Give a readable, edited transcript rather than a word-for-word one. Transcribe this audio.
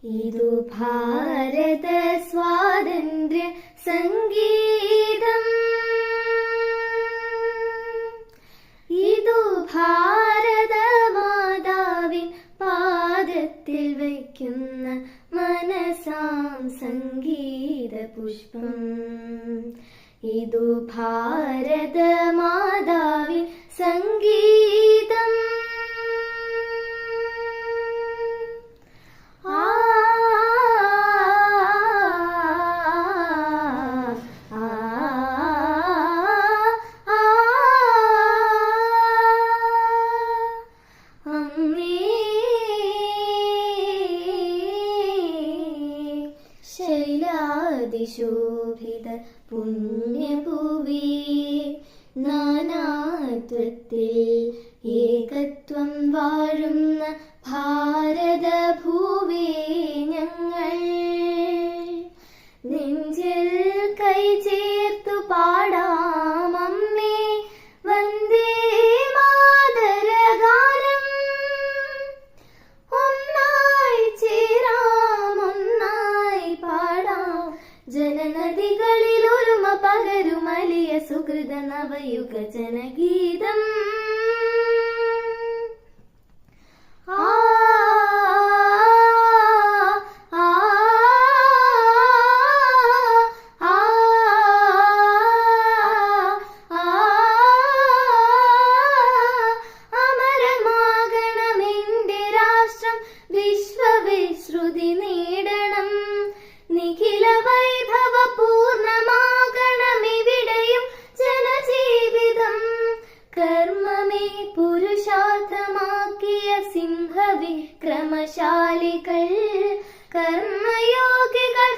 ഇതു ഭാരത സ്വാതന്ത്ര്യ സംഗീതം. ഇതു ഭാരത മാതാവിൻ പാദത്തിൽ വയ്ക്കുന്ന മനസാം സംഗീത പുഷ്പം. ഇതു ഭാരത മാതാവിൻ സംഗീതം. ശൈലാതിശോഭിത പുണ്യഭൂവി നാനാത്വത്തിൽ ഏകത്വം വാഴുന്ന ഭാരതഭൂവി ഞങ്ങൾ നെഞ്ചിൽ കൈ ചേർത്തു പാടാം അമ്മേ വന്ദേ മാതരഗാനം. ഒന്നായി ചേരാം ഒന്നായി പാടാം ജനനദികളിൽ ഒരുമ പകരുമലിയ സുഹൃത നവയുഗ ജനഗീതം. അമരമാകണമെന്റെ രാഷ്ട്രം, വിശ്വവിശ്രുതി നേടണം, നിഖില വൈഭവ പൂർണ്ണമാകണമിവിടെയും ജനജീവിതം. കർമ്മമേ പുരുഷാർത്ഥമാക്കിയ സിംഹവിക്രമശാലികൾ, കർമ്മയോഗികൾ